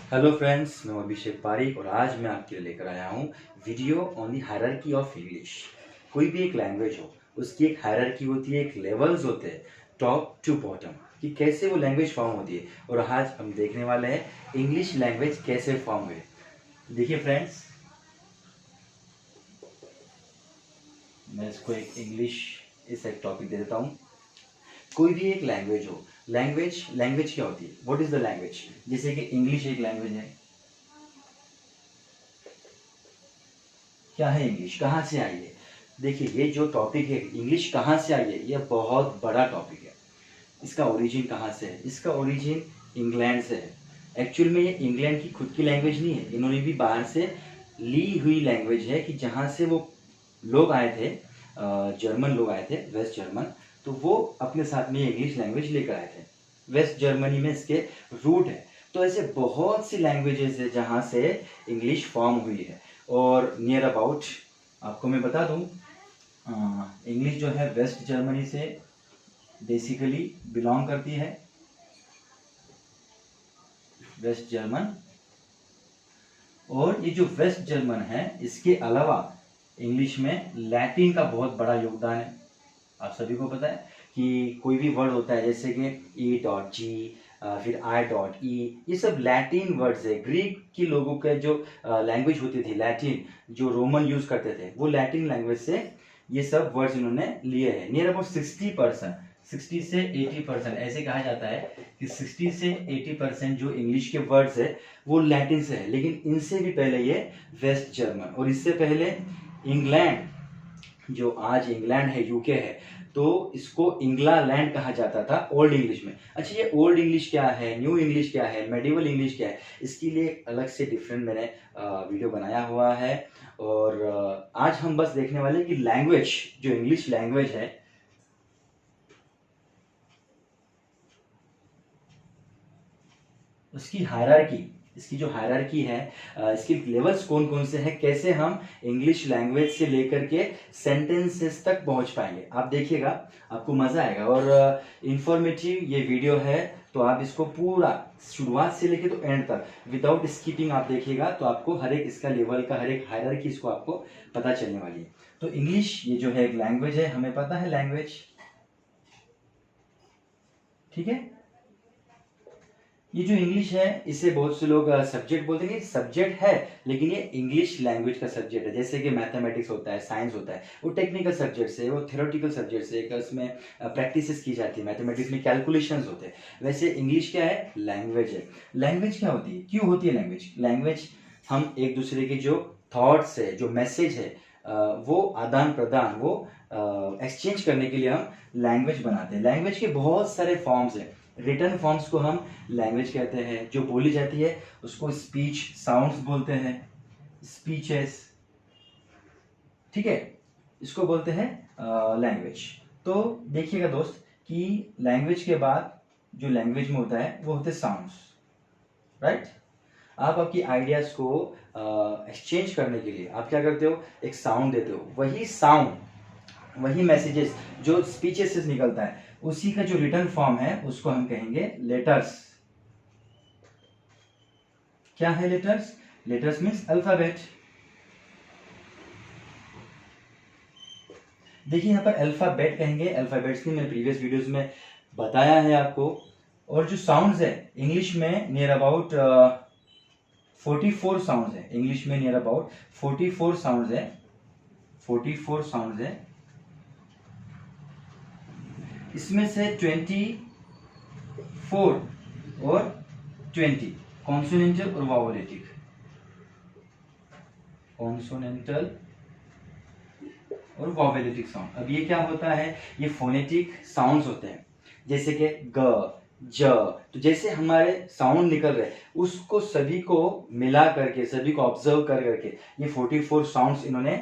Hello friends, मैं अभिषेक पारिक और आज मैं आपके लिए लेकर आया हूँ video on the hierarchy of English. कोई भी एक लैंग्वेज हो, उसकी एक हायरार्की होती है, एक लेवल्स होते हैं टॉप टू बॉटम, कि कैसे वो लैंग्वेज फॉर्म होती है। और आज हम देखने वाले हैं इंग्लिश लैंग्वेज कैसे फॉर्म हुए। देखिए फ्रेंड्स, मैं इसको एक इंग्लिश इस एक टॉपिक दे देता हूँ। कोई भी एक लैंग्वेज हो, लैंग्वेज लैंग्वेज क्या होती है? What is the language? जैसे कि इंग्लिश एक लैंग्वेज है। क्या है इंग्लिश? कहाँ से आई है? देखिए, ये जो टॉपिक है इंग्लिश कहाँ से आई है, ये बहुत बड़ा टॉपिक है। इसका ओरिजिन कहाँ से है? इसका ओरिजिन इंग्लैंड से है। एक्चुअल में ये इंग्लैंड की खुद की लैंग्वेज नहीं है, इन्होंने भी बाहर से ली हुई लैंग्वेज है, कि जहाँ से वो लोग आए थे, जर्मन लोग आए थे, वेस्ट जर्मन। तो वो अपने साथ में इंग्लिश लैंग्वेज लेकर आए थे। वेस्ट जर्मनी में इसके रूट है। तो ऐसे बहुत सी लैंग्वेजेस है जहाँ से इंग्लिश फॉर्म हुई है। और नियर अबाउट आपको मैं बता दूँ, इंग्लिश जो है वेस्ट जर्मनी से बेसिकली बिलोंग करती है। वेस्ट जर्मन, और ये जो वेस्ट जर्मन है, इसके अलावा इंग्लिश में लैटिन का बहुत बड़ा योगदान है। आप सभी को पता है कि कोई भी वर्ड होता है, जैसे कि ई डॉट जी, फिर आई डॉट ई, ये सब लैटिन वर्ड्स है। ग्रीक की लोगों के जो लैंग्वेज होती थी, लैटिन, जो रोमन यूज करते थे, वो लैटिन लैंग्वेज से ये सब वर्ड्स इन्होंने लिए हैं। नियर अबाउट 60%, 60 से 80%, ऐसे कहा जाता है कि 60 से 80% जो इंग्लिश के वर्ड्स है वो लैटिन से है। लेकिन इनसे भी पहले ये वेस्ट जर्मन, और इससे पहले इंग्लैंड, जो आज इंग्लैंड है, यूके है, तो इसको इंग्ला लैंड कहा जाता था ओल्ड इंग्लिश में। अच्छा, ये ओल्ड इंग्लिश क्या है, न्यू इंग्लिश क्या है, मेडिवल इंग्लिश क्या है, इसके लिए अलग से डिफरेंट मैंने वीडियो बनाया हुआ है। और आज हम बस देखने वाले हैं कि लैंग्वेज, जो इंग्लिश लैंग्वेज है, उसकी हायरार्की, इसकी जो हायरार्की है, इसके लेवल्स कौन कौन से हैं, कैसे हम इंग्लिश लैंग्वेज से लेकर के सेंटेंसेस तक पहुंच पाएंगे। आप देखिएगा, आपको मजा आएगा। और इंफॉर्मेटिव ये वीडियो है, तो आप इसको पूरा शुरुआत से लेके तो एंड तक विदाउट स्किपिंग आप देखिएगा, तो आपको हर एक इसका लेवल का, हर एक हायरार्की इसको आपको पता चलने वाली है। तो इंग्लिश ये जो है एक लैंग्वेज है, हमें पता है लैंग्वेज, ठीक है। ये जो इंग्लिश है, इसे बहुत से लोग सब्जेक्ट बोलते हैं। सब्जेक्ट है, लेकिन ये इंग्लिश लैंग्वेज का सब्जेक्ट है। जैसे कि मैथमेटिक्स होता है, साइंस होता है, वो टेक्निकल सब्जेक्ट्स है, वो थ्योरेटिकल सब्जेक्ट्स है, उसमें प्रैक्टिसेस की जाती है। मैथमेटिक्स में कैलकुलेशंस होते हैं। वैसे इंग्लिश क्या है? लैंग्वेज है। लैंग्वेज क्या होती है, क्यों होती है लैंग्वेज? लैंग्वेज हम एक दूसरे के जो थॉट्स है, जो मैसेज है, वो आदान प्रदान, वो एक्सचेंज करने के लिए हम लैंग्वेज बनाते हैं। लैंग्वेज के बहुत सारे फॉर्म्स हैं। रिटन फॉर्म्स को हम लैंग्वेज कहते हैं, जो बोली जाती है उसको स्पीच साउंड्स बोलते हैं, स्पीचेस, ठीक है, इसको बोलते हैं लैंग्वेज। तो देखिएगा दोस्त, कि लैंग्वेज के बाद जो लैंग्वेज में होता है वो होते हैं साउंड्स, राइट। आप आपकी आइडियाज को एक्सचेंज करने के लिए आप क्या करते हो? एक साउंड देते हो। वही साउंड, वही मैसेजेस जो स्पीचेस से निकलता है, उसी का जो रिटर्न फॉर्म है उसको हम कहेंगे लेटर्स। क्या है लेटर्स? Letters means alphabet. देखिए यहाँ पर अल्फाबेट कहेंगे, अल्फाबेट्स की मैंने प्रीवियस वीडियोस में बताया है आपको। और जो साउंड्स है इंग्लिश में, नियर अबाउट 44 साउंड्स है। इंग्लिश में नियर अबाउट 44 साउंड्स है, 44 साउंड्स है। इसमें से 24 और 20 कॉन्सोनेंटल और वावोलेटिक, कॉन्सोनेंटल और वावेलेटिक साउंड। अब ये क्या होता है? ये फोनेटिक साउंड्स होते हैं, जैसे कि ग, ज। तो जैसे हमारे साउंड निकल रहे हैं, उसको सभी को मिला करके, सभी को ऑब्जर्व कर करके ये 44 साउंड्स इन्होंने,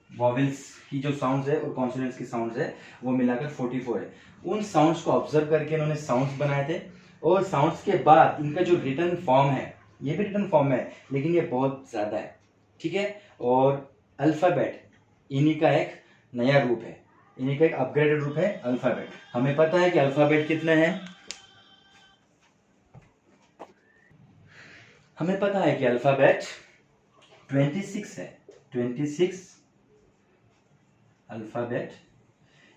वॉवेल्स की जो साउंड्स है और कॉन्सोनेंट्स की साउंड्स है, वो मिलाकर 44 है। उन साउंड्स को ऑब्जर्व करके इन्होंने साउंड्स बनाए थे। और साउंड्स के बाद इनका जो रिटन फॉर्म है, ये भी रिटन फॉर्म है, लेकिन ये बहुत ज्यादा है, ठीक है। और अल्फाबेट इन्हीं का एक नया रूप है, इन्हीं का एक अपग्रेडेड रूप है अल्फाबेट। हमें पता है कि अल्फाबेट कितने हैं? हमें पता है कि अल्फाबेट 26 है, 26 अल्फाबेट।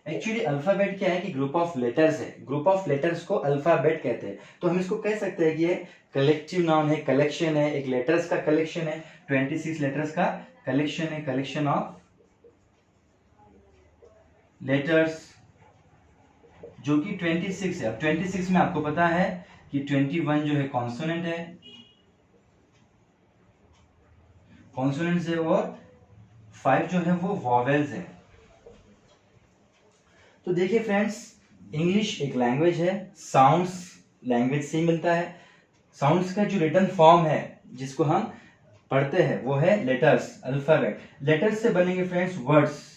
एक्चुअली अल्फाबेट क्या है कि ग्रुप ऑफ लेटर्स है, ग्रुप ऑफ लेटर्स को अल्फाबेट कहते हैं। तो हम इसको कह सकते हैं कि ये कलेक्टिव नाउन है, कलेक्शन है, एक लेटर्स का कलेक्शन है, 26 लेटर्स का कलेक्शन है, कलेक्शन ऑफ लेटर्स जो कि 26 है। अब 26 में आपको पता है कि 21 जो है कॉन्सोनेंट है, कॉन्सोनेंट्स है, और 5 जो है वो वॉवेल्स है। तो देखिए फ्रेंड्स, इंग्लिश एक लैंग्वेज है, साउंड्स लैंग्वेज से ही मिलता है। साउंड्स का जो रिटन फॉर्म है जिसको हम पढ़ते हैं वो है लेटर्स, अल्फाबेट। लेटर्स से बनेंगे फ्रेंड्स वर्ड्स।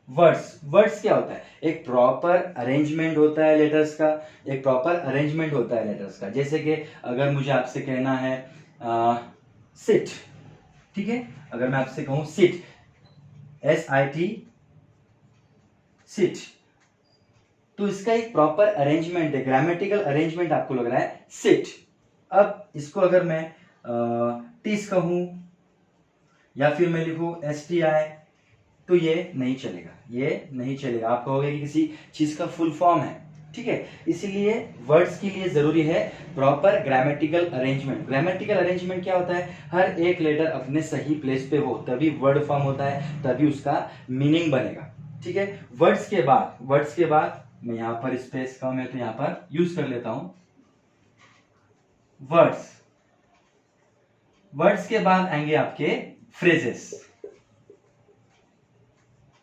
वर्ड्स क्या होता है? एक प्रॉपर अरेंजमेंट होता है लेटर्स का, एक प्रॉपर अरेंजमेंट होता है लेटर्स का। जैसे कि अगर मुझे आपसे कहना है सिट, ठीक है, अगर मैं आपसे कहूं सिट, SIT, सिट, तो इसका एक प्रॉपर अरेंजमेंट है, ग्रामेटिकल अरेंजमेंट आपको लग रहा है सिट। अब इसको अगर मैं टीस कहूं या फिर मैं लिखूं STI, तो ये नहीं चलेगा, ये नहीं चलेगा। आप कहोगे कि किसी चीज का फुल फॉर्म है, ठीक है। इसीलिए वर्ड्स के लिए जरूरी है proper grammatical arrangement. Grammatical arrangement क्या होता है? हर एक लेटर अपने सही प्लेस पे हो तभी वर्ड फॉर्म होता है, तभी उसका मीनिंग बनेगा, ठीक है। वर्ड्स के बाद मैं यहां पर स्पेस कम है तो यहां पर यूज कर लेता हूं वर्ड्स के बाद आएंगे आपके फ्रेजेस।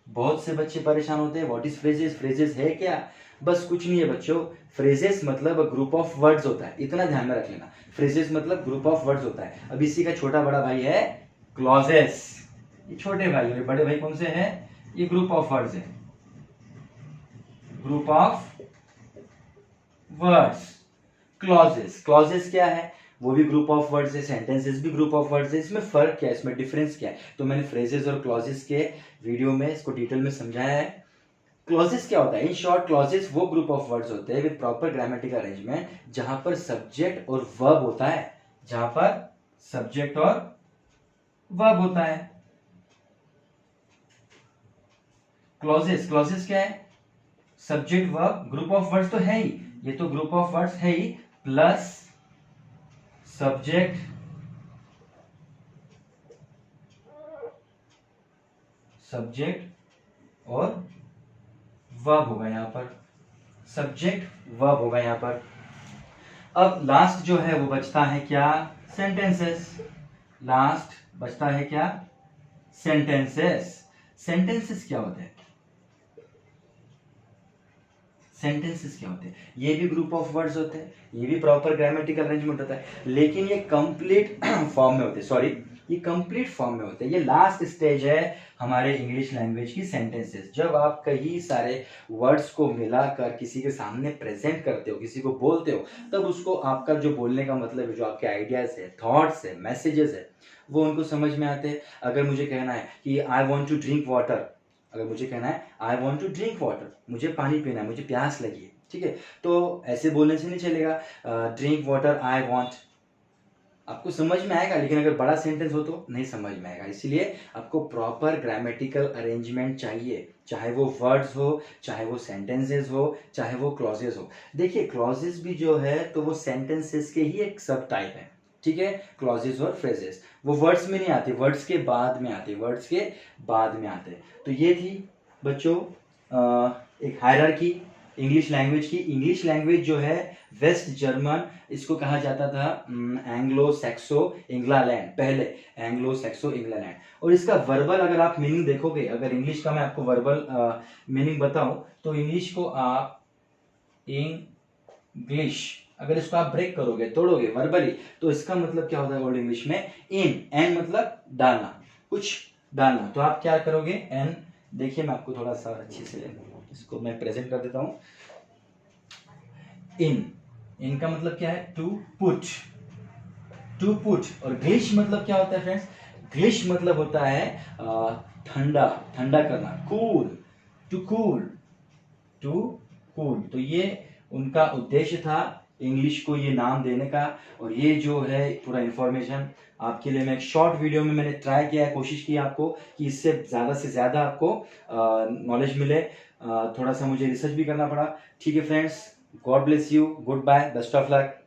बहुत से बच्चे परेशान होते हैं, व्हाट इज फ्रेजेस? फ्रेजेस है क्या? बस कुछ नहीं है बच्चों, फ्रेजेस मतलब ग्रुप ऑफ वर्ड्स होता है, इतना ध्यान में रख लेना। फ्रेजेस मतलब ग्रुप ऑफ वर्ड्स होता है। अब इसी का छोटा बड़ा भाई है क्लॉजेस, ये छोटे भाई है, बड़े भाई कौन से हैं? ये ग्रुप ऑफ वर्ड्स है, ग्रुप ऑफ वर्ड्स। क्लॉजेस क्या है? वो भी ग्रुप ऑफ वर्ड्स है, सेंटेंसेस भी ग्रुप ऑफ वर्ड्स है। इसमें फर्क क्या है, इसमें डिफरेंस क्या है? तो मैंने फ्रेजेस और क्लॉजेस के वीडियो में इसको डिटेल में समझाया है। क्लॉजेस क्या होता है? इन शॉर्ट, क्लॉजेस वो ग्रुप ऑफ वर्ड्स होते हैं विद प्रॉपर ग्रामेटिकल अरेंजमेंट जहां पर सब्जेक्ट और वर्ब होता है, जहां पर सब्जेक्ट और वर्ब होता है। क्लॉजेस क्या है? Subject verb, group of words तो है ही, ये तो ग्रुप ऑफ वर्ड्स है ही, प्लस सब्जेक्ट और वर्ब होगा यहां पर, सब्जेक्ट वर्ब होगा यहां पर। अब लास्ट जो है वो बचता है क्या? सेंटेंसेस। लास्ट बचता है क्या? सेंटेंसेस। सेंटेंसेस क्या होते हैं? सेंटेंसेस क्या होते हैं? ये भी ग्रुप ऑफ वर्ड्स होते हैं, ये भी प्रॉपर ग्रामेटिकल अरेंजमेंट होता है, लेकिन ये कंप्लीट फॉर्म में होते हैं। सॉरी, ये कंप्लीट फॉर्म में होते हैं। ये लास्ट स्टेज है हमारे इंग्लिश लैंग्वेज की, सेंटेंसेस। जब आप कई सारे वर्ड्स को मिलाकर किसी के सामने प्रेजेंट करते हो, किसी को बोलते हो, तब उसको आपका जो बोलने का मतलब है, जो आपके आइडियाज है, थॉट्स है, मैसेजेस है, वो उनको समझ में आते हैं। अगर मुझे कहना है कि I want to drink water, अगर मुझे कहना है I want to drink water, मुझे पानी पीना है, मुझे प्यास लगी है, ठीक है, तो ऐसे बोलने से नहीं चलेगा ड्रिंक वाटर आई वॉन्ट। आपको समझ में आएगा, लेकिन अगर बड़ा सेंटेंस हो तो नहीं समझ में आएगा। इसलिए आपको प्रॉपर ग्रामेटिकल अरेंजमेंट चाहिए, चाहे वो वर्ड्स हो, चाहे वो सेंटेंसेस हो, चाहे वो क्लॉजेस हो। देखिए क्लॉजेस भी जो है तो वो सेंटेंसेस के ही एक सब टाइप है, ठीक है। क्लॉजेस और फ्रेजेस वो वर्ड्स में नहीं आते, वर्ड्स के बाद में आते, वर्ड्स के बाद में आते। तो ये थी बच्चों एक हायरार्की इंग्लिश लैंग्वेज की। इंग्लिश लैंग्वेज जो है वेस्ट जर्मन, इसको कहा जाता था एंग्लो सैक्सो इंग्लैंड, पहले एंग्लो सैक्सो इंग्लैंड। और इसका वर्बल अगर आप मीनिंग देखोगे, अगर इंग्लिश का मैं आपको वर्बल मीनिंग बताऊं, तो इंग्लिश को आप इंग्लिश, अगर इसको आप ब्रेक करोगे, तोड़ोगे वर्बली, तो इसका मतलब क्या होता है वर्ड इंग्लिश में? एन मतलब डालना, कुछ डालना। तो आप क्या करोगे? एन, देखिए मैं आपको थोड़ा सा अच्छे से इसको मैं प्रेजेंट कर देता हूं। इन का मतलब क्या है? To put, to put. और ग्लिश मतलब क्या होता है फ्रेंड्स? ग्लिश मतलब होता है ठंडा, ठंडा करना, cool, too cool, too cool. तो ये उनका उद्देश्य था इंग्लिश को ये नाम देने का। और ये जो है पूरा इन्फॉर्मेशन आपके लिए मैं एक शॉर्ट वीडियो में मैंने ट्राई किया है, कोशिश की आपको कि इससे ज़्यादा से ज़्यादा आपको नॉलेज मिले। थोड़ा सा मुझे रिसर्च भी करना पड़ा। ठीक है friends, god bless you, good bye, best of luck.